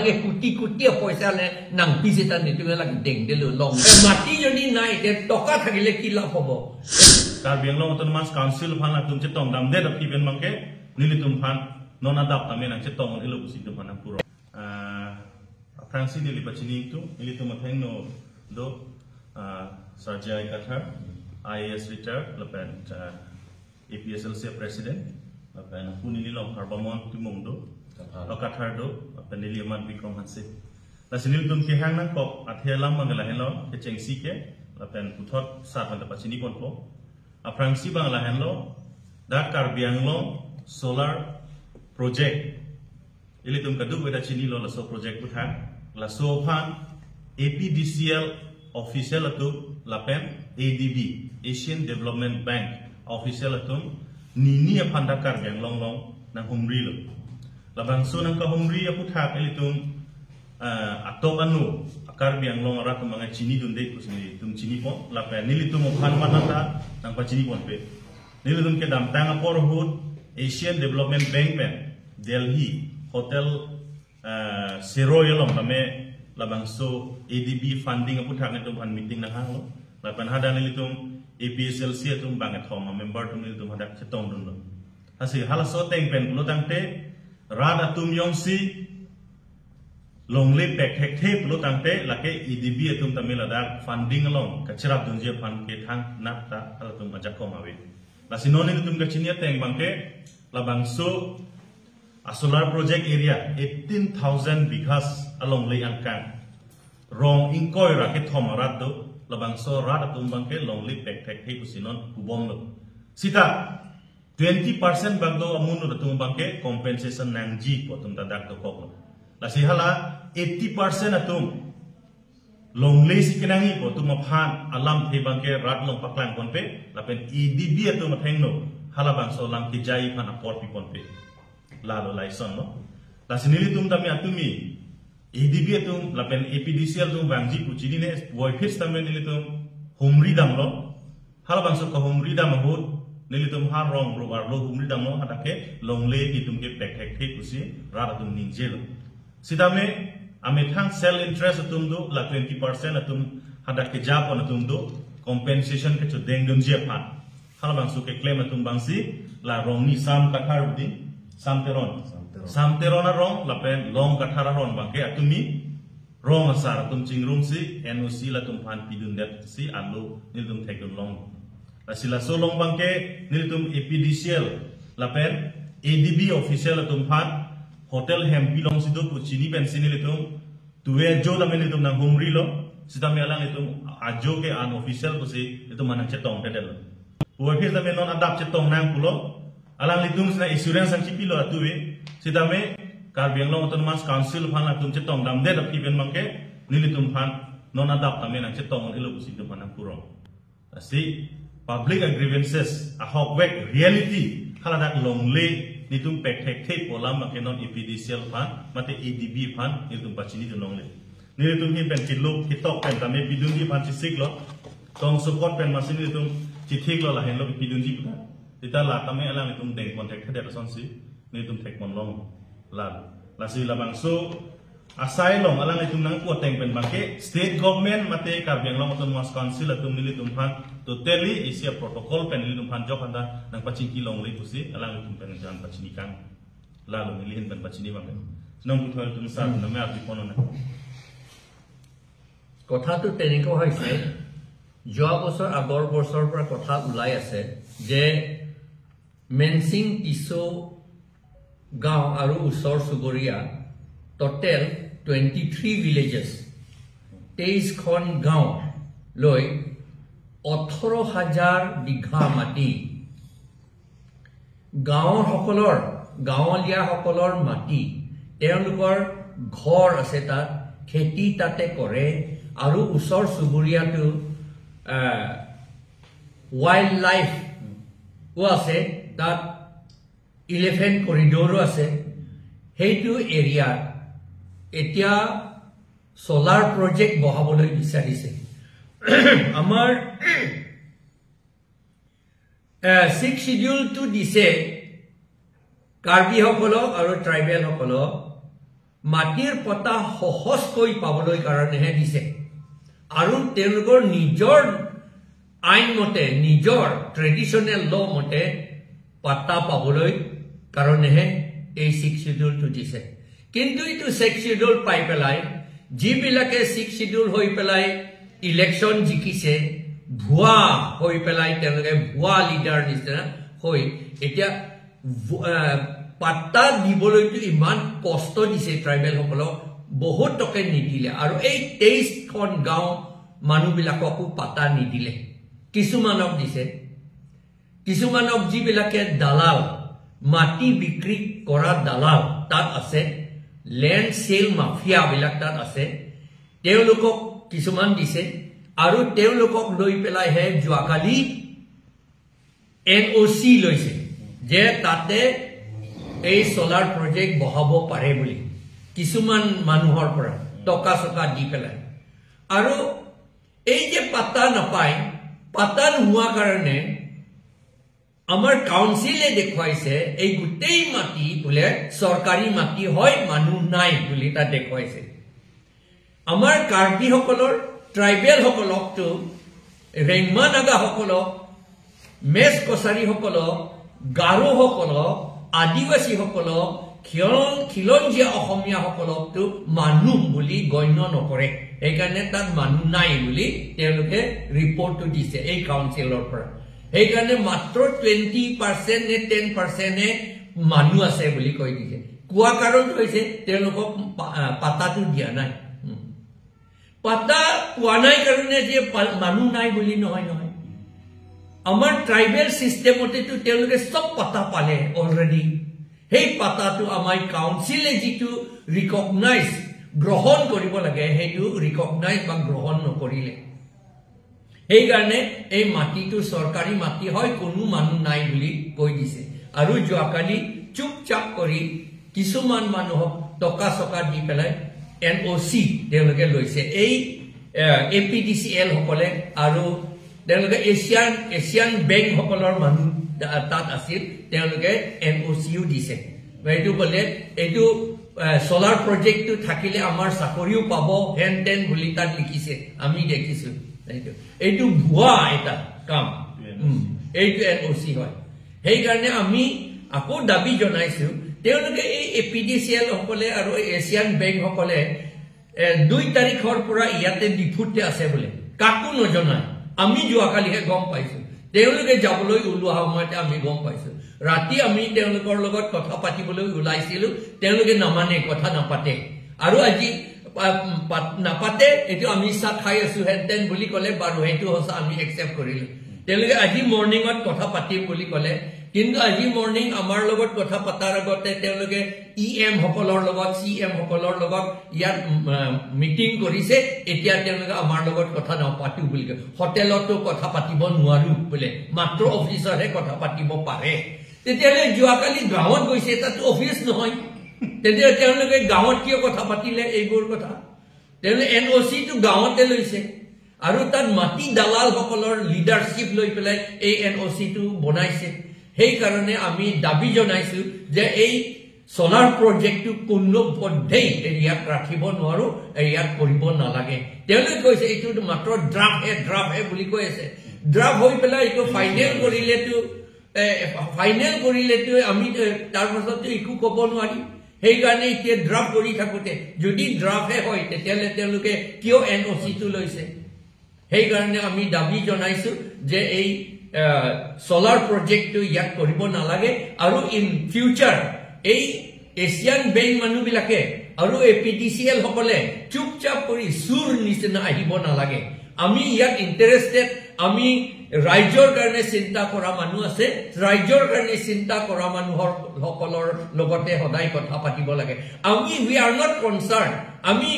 lagi kuti poisa le nang pisita ni tu lagi deng de long mati joni nai de toka thagile kila hobo Karbi Anglong Autonomous Council phan la tum chetong dam de pi ben mangke nili tum phan non adap tamen ang chetong on ilo busin tum phan puro Francis nili bachini tu nili tum theng no do Sarjai Kathar IAS retired lapan APSLC president lapan punili long harbamon tumong do Kathar do lapan nili man Vikram Hanse la sinil tum ke hang nang kop athelam mangala hello ke chengsi ke lapan puthot sa ban bachini kon ko Francis bangla hello da Karbi Anglong solar project ili tum kadu beda chini lo la so project puthan la so phan APDCL official atu lapen ADB Asian Development Bank official atum nini apanda Karbi Anglong long nang humri lo labang so nang ka humri aputhak ili tum atok anu Karbi Anglong ara tum mga chini dun dei kusini tum chini po lapen nili tum phan manata nang pa chini pon pe nili tum ke dam tang aporhut Asian Development Bank pen Delhi Hotel Sero yalong kami labang so ADB funding apun thak nitum han meeting na hang lo lapan hada nilitum APSLC atum banget homa member tum nilitum hada chetong dun lo hasi hala so teng pen pulo tangte rad atum yong si longle pek hek the pulo tangte lake ADB atum tamil ada funding along kachirap dunje fund ke thang nakta hala tum ajak komawe lasinon nilitum kachinia teng bangke labang so a solar project area 18,000 bighas along lay angkan rong ingkoy raket thomarat do labang so rat atum bangke long lay pek pek he kusinon kubom lo sita 20% bagdo amunu atum bangke compensation nangji potum dadak to kok la sihala 80% atum long lay sikinangi potum aphan alam the bangke rat long paklang konpe lapen EDB atum athengno halabang so lang kijai phan apor pi konpe lalu laison no la sinili tum tami atumi EDB tum lapen APDCL tum bangji puchini ne boy fits tamen nili tum humri dam lo hal bangso ko humri dam hut nili tum har rong ro ar lo humri dam lo atake longle ki tum ke pek hek thik kusi ra tum ninjel sidame ame thang sell interest tum do la 20% atum hadak ke jap on tum do compensation ke chu deng dum je phan hal bangso ke claim atum bangsi la rong ni sam kathar budin Samteron rong lapen long kathara ron bangke atumi rong asar atum chingrum si NOC la tum phan pidun dat si alu nil tum thekun long asila so long bangke nil tum APDCL lapen ADB official la tum phan hotel hem bilong si do puchini ben sinil tum tuwe jo la men tum nang humri lo sidam yalang tum ajo ke an official ko si itu manang chetong tedel puwe phir ta men non adap chetong nang pulo alang litung sina insurance ang chipilo atuwe sidame Karbi Anglong Autonomous Council phan la tum chetong dam de dap piben mangke nilitum phan non adap tamen ang chetong on ilo busin tum phan purong asi public grievances a hawkwek reality haladak longle nitum pek thek thek polam ma kenon APDCL phan mate ADB phan nitum bachini tu longle nilitum hi pen kilo kitok pen tame bidun ji phan chisik lo tong support pen masin nitum chithik lo la hen lo bidun ji puta ita la kami alam itum deng kontak khade rason si ni tum tek mon long la si la bangso asai long alam itum nang ko teng pen bangke state government mate Karbi Anglong Autonomous Council atum nili tum phan totally isia protocol pen nili tum phan jok anda nang paching kilong le pusi alam itum pen jan pachini kan lalu nili hen pen pachini bangke nang puthal tum sa na me api kono na কথা তো তেনেকৈ হৈছে যোৱা বছৰ আগৰ বছৰৰ পৰা কথা ওলাই আছে যে মেনসিং টিসো গাঁও আৰু উচৰ সুগৰিয়া টোটেল 23 villages 23 খন গাঁও লৈ 18000 বিঘা মাটি গাঁৱলীয়া সকলৰ মাটি তেওঁলোকৰ ঘৰ আছে তাত খেতি তাতে কৰে আৰু উচৰ সুগৰিয়াটো वाइल्ड लाइफ वो आसे तात इलेफेंट कॉरिडोरो आसे हेतु एरिया एतिया सोलार प्रोजेक्ट बहाबोलै बिचारिसे आमार 6 शेड्यूल टू दिसे कार्बी हकलक और ट्राइबल हकलक মাটিৰ পটা সহজকৈ পাবলৈ কাৰণেহে দিছে আৰু তেওঁলোকৰ নিজৰ আইন মতে নিজৰ ট্ৰেডিশনেল ল মতে পাটা পাবলৈ কাৰণেহে এই 6 শিডিউলটো দিছে কিন্তু এইটো 6 শিডিউল পাই পেলাই যিবিলাকে 6 শিডিউল হৈ পেলাই ইলেকশন জিকিছে ভুয়া হৈ পেলাই তেওঁলোকে ভুয়া লিডাৰ নিচিনা হৈ এতিয়া পাটা দিবলৈতো ইমান কষ্ট দিছে ট্ৰাইবেল সকলক বহুত টকা নিদিলে আৰু এই 23খন গাঁও মানুহবিলাককো পাটা নিদিলে কিছুমানক দিছে কিছুমানক যিবিলাকে দালাল মাটি বিক্ৰী কৰা দালাল তাত আছে ল্যান্ড সেল মাফিয়া বিলাক তাত আছে তেওঁলোকক কিছুমান দিছে আৰু তেওঁলোকক লৈ পেলাই হে জুৱাকালি এনওসি লৈছে যে তাতে এই সোলাৰ প্ৰজেক্ট বহাব পাৰে বুলি কিছুমান মানুহৰ পৰা টকা সকা দি পেলাই আৰু এই যে পাতা নাপায় পাতা নোহোৱা কাৰণে আমাৰ কাউন্সিলে দেখুৱাইছে এই গোটেই মাটি বুলে সৰকাৰি মাটি হয় মানুহ নাই বুলি তা দেখুৱাইছে আমাৰ কাৰ্বি সকলৰ ট্ৰাইবেল সকলকটো ৰেংমা নাগা সকলক মেছ কছাৰী সকলক গাৰো সকলক আদিবাসী সকলক খিলঞ্জীয়া অসমীয়া সকলকটো মানুহ বুলি গণ্য নকৰে এইকাৰণে তাত মানুহ নাই বুলি তেওঁলোকে ৰিপৰ্টটো দিছে এই কাউন্সিলৰ পৰা এইকাৰণে মাত্ৰ 20% নে 10% মানুহ আছে বুলি কৈ দিছে কোৱা কাৰণ হৈছে তেওঁলোকক পাতাটো দিয়া নাই পাতা পোৱা নাই কাৰণে যে মানুহ নাই বুলি নহয় নহয় আমাৰ ট্ৰাইবেল সিস্টেমতেটো তেওঁলোকে সব পাতা পালে অলৰেডি সেই পাতাটো আমাৰ কাউন্সিলে যিটো ৰিকগনাইজ গ্ৰহণ কৰিব লাগে সেইটো ৰিকগনাইজ বা গ্ৰহণ নকৰিলে এই কাৰণে এই মাটিটো সৰকাৰি মাটি হয় কোনো মানুহ নাই বুলি কৈ দিছে আৰু জুৱাকালি চুপচাপ কৰি কিছুমান মানুহক টকা সকা দি পেলাই এনওসি তেওঁলোকে লৈছে এই এপিডিসিএল সকলে আৰু তেওঁলোকে এছিয়ান বেংক সকলৰ মানুহ তাত আছিল তেওঁলোকে এনওসিও দিছে এইটো বলে এইটো সোলাৰ প্ৰজেক্টটো থাকিলে আমাৰ চাকৰিও পাব হেন টেন বুলি তাত লিখিছে আমি দেখিছো এইটো ভুৱা এটা কাম এইটো এনওসি হয় সেই কাৰণে আমি আকৌ দাবী জনাইছো তেওঁলোকে এই এপিডিসিএল সকলে আৰু এছিয়ান বেংক সকলে 2 তাৰিখৰ পৰা ইয়াতে ডিফুটে আছে বলে কাকো নজনায় আমি জুৱাকালিহে গম পাইছো তেওঁলোকে যাবলৈ ওলোৱা সময়তে আমি গম পাইছো ৰাতি আমি তেওঁলোকৰ লগত কথা পাতিবলৈ ওলাইছিলো তেওঁলোকে নামানে কথা নাপাতে আৰু আজি নাপাতে এটো আমি সা খাই আছো হেনতেন বুলি কলে বাৰু হেতু হসা আমি একসেপ্ট কৰিলো তেওঁলোকে আজি মৰ্নিংত কথা পাতি বুলি কলে কিন্তু আজি মৰ্নিং আমাৰ লগত কথা পাতাৰ আগতে তেওঁলোকে ইএম সকলৰ লগত সিএম সকলৰ লগত ইয়াত মিটিং কৰিছে এতিয়া তেওঁলোকে আমাৰ লগত কথা নাপাতিও বুলি হোটেলতো কথা পাতিব নোৱাৰো বলে মাত্ৰ অফিচৰহে কথা পাতিব পাৰে তেতিয়ালে জুৱাকালি গাঁৱত গৈছে তাত অফিচ নহয় তেতিয়া তেওঁলোকে গাঁৱত কিয় কথা পাতিলে এইবোৰ কথা তেওঁলোকে এনওসি টো গাঁৱতে লৈছে আৰু তাত মাটি দালাল সকলৰ লিডাৰশ্বিপ লৈ পেলাই এই এনওসি টো বনাইছে সেই কাৰণে আমি দাবী জনাইছো যে এই সোলাৰ প্ৰজেক্টটো কোনো পদ্ধতি ইয়াত ৰাখিব নোৱাৰো ইয়াত কৰিব নালাগে তেওঁলোকে কৈছে এইটো মাত্ৰ ড্ৰাফট হে বুলি কৈ আছে ড্ৰাফট হৈ পেলাই এইটো ফাইনেল কৰিলেটো আমি তাৰ পাছতো একো ক'ব নোৱাৰি সেই কাৰণে এতিয়া ড্ৰাফট কৰি থাকোতে যদি ড্ৰাফটে হয় তেতিয়ালে তেওঁলোকে কিয় এনওসি টো লৈছে সেই কাৰণে আমি দাবী জনাইছো যে এই সোলাৰ প্ৰজেক্টটো ইয়াত কৰিব নালাগে আৰু ইন ফিউচাৰ এই এছিয়ান বেংক মানুহবিলাকে আৰু এপিডিসিএল সকলে চুপচাপ কৰি সুৰ নিচিনা আহিব নালাগে আমি ইয়াত ইন্টাৰেষ্টেড আমি ৰাজ্যৰ কাৰণে চিন্তা কৰা মানুহ আছে ৰাজ্যৰ কাৰণে চিন্তা কৰা মানুহৰ সকলৰ লগতে সদায় কথা পাতিব লাগে আমি we are not concerned আমি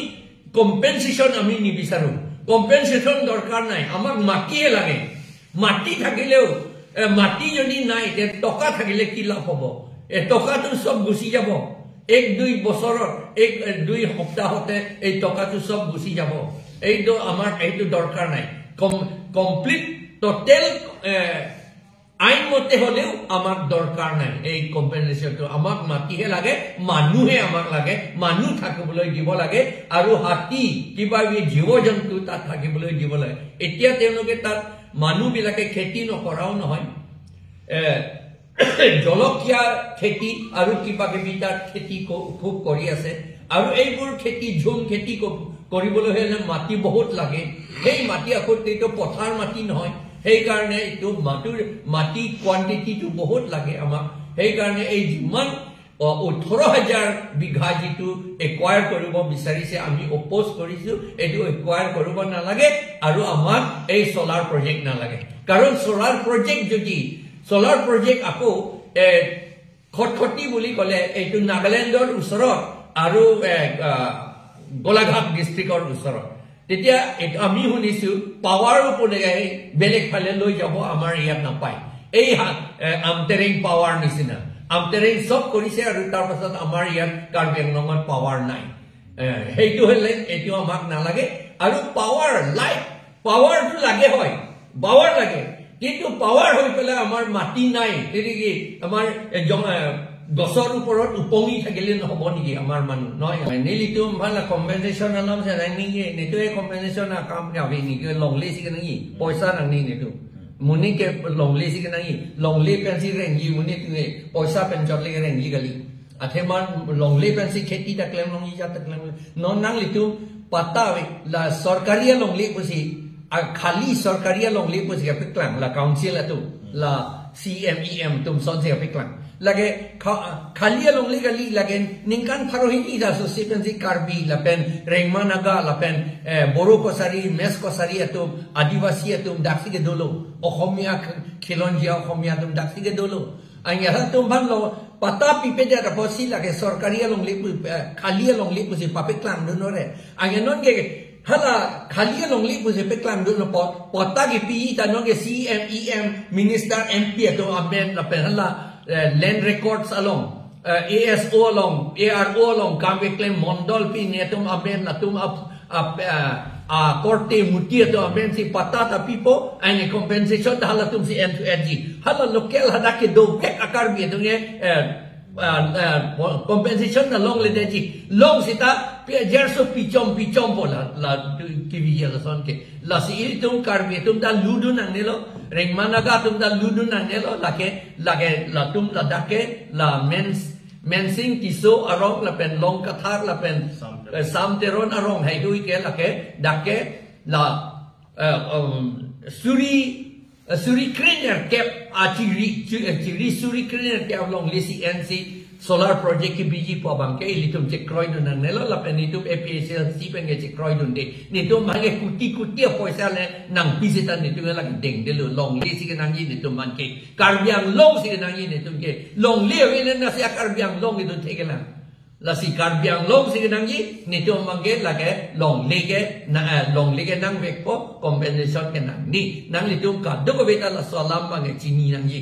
কম্পেনসেশন আমি নিবিচাৰো কম্পেনসেশন দৰকাৰ নাই আমাক মাটিয়ে লাগে মাটি থাকিলেও মাটি যদি নাই তে টকা থাকিলে কি লাভ হ'ব এ টকাটো সব গুছি যাব 1-2 বছৰত 1-2 সপ্তাহতে এই টকাটো সব গুছি যাব এইটো আমাৰ এইটো দৰকাৰ নাই কমপ্লিট টোটাল আইন মতে হলেও আমার দরকার নাই এই কম্পেনসেশনটো আমাক মাটিহে লাগে মানুহে আমাক লাগে মানুহ থাকিবলৈ দিব লাগে আৰু হাতী কিবা জীৱ জন্তু তাত থাকিবলৈ দিব লাগে এতিয়া তেওঁলোকে তাত মানুহবিলাকে খেতি নকৰাও নহয় জলকীয়া খেতি আৰু কিবা কিবি তাত খেতি খুব কৰি আছে আৰু এইবোৰ খেতি ঝুম খেতি কৰিবলৈ হলে মাটি বহুত লাগে সেই মাটি আকৌ এইটো পথাৰ মাটি নহয় সেই কাৰণে এইটো মাটি কোৱান্টিটিটো বহুত লাগে আমাক সেই কাৰণে এই যিমান 18,000 বিঘা যিটো একুৱায়াৰ কৰিব বিচাৰিছে আমি অপ'জ কৰিছো এইটো একুৱায়াৰ কৰিব নালাগে আৰু আমাক এই সোলাৰ প্ৰজেক্ট নালাগে কাৰণ সোলাৰ প্ৰজেক্ট আকৌ খটখটি বুলি ক'লে এইটো নাগালেণ্ডৰ ওচৰত আৰু গোলাঘাট ডিষ্ট্ৰিক্টৰ ওচৰত তেতিয়া আমি শুনিছো পাৱাৰ ওপৰে বেলেগ ফালে লৈ যাব আমাৰ ইয়াত নাপায় এই আমটেৰিং পাৱাৰ নিচিনা আমটেৰিং সব কৰিছে আৰু তাৰ পাছত আমাৰ ইয়াত কাৰ্বি আংলঙত পাৱাৰ নাই সেইটো হলে এইটো আমাক নালাগে আৰু পাৱাৰ লাইট পাৱাৰটো লাগে হয় পাৱাৰ লাগে কিন্তু পাৱাৰ হৈ পেলাই আমাৰ মাটি নাই তেনেকি আমাৰ গছৰ ওপৰত উপঙি থাকিলে নহব নেকি আমাৰ মানুহ নহয় নিলিটো ভাল কম্পেনসেশ্যন আলাম সে নেকি নেটোৱে কম্পেনসেশ্যন কাম গাবি নেকি লংলি সিকে নেকি পইচা নানি নেটো মুনি के लंगली सिके नहीं लंगली पेंसी रेंगी मुनि तुने पैसा पेंचर लेके रेंगी गली अथे मान लंगली पेंसी खेती तकलेम लंगी जा तकलेम नॉन नांग लितु पता ला सरकारी लंगली पुसी खाली सरकारी लंगली पुसी पे क्लाम ला काउंसिल अतु ला CMEM तुम सोन से पे क्लाम lage खाली लंगली गली लगे निंकान फरोही इदा सोसिपेंसी कार्बी लपेन रेंगमानागा लपेन बोरो कोसारी मेस कोसारी अतु आदिवासी अतु दाक्षी के दोलो অসমীয়া খিলঞ্জিয়া অসমীয়া তুম দাক্সিকে দলো আইয়া তুম ভাল পাতা পিপে দে বসি লাগে সরকারি লংলি খালি লংলি পুজি পাপে ক্লাম দনরে আইয়া ননকে hala খালি লংলি পুজি পে ক্লাম দন পতা কে পি তা নকে CMEM মিনিস্টার MP তো আবেন লাপে hala land records along ASO along ARO along কামে ক্লেম মন্ডল পি নে তুম আবেন না তুম korte mutia to aben si patata pipo and compensation hala tum si end to end hala local hada ke do pek akar bi to ne compensation na long le de long sita jerso pichom bola la kivi la son ke la si tum kar bi tum da ludu nang nelo rengmana ga tum da ludu nang nelo lage la tum la dake la mensing tiso arong la pen long kathar la pen samteron arong hai hui ke lake dake la suri kriner kep chiri suri kriner ke long lisi NC solar project ki biji po bang ke litum che kroidun nang nelo la pen nitum APSL si pen ke che kroidun de nitum mange kuti poisa le nang pisitan nitum la deng de long lisi ke nang yi nitum man ke karbiang long si ke nang yi nitum ke long lewe ne na sia karbiang long itu tegela la si karbiang long si ke nang yi nitum mange la ke long lege nang vek po compensation ke nang ni nang litum ka do ko beta la salam mange chini nang yi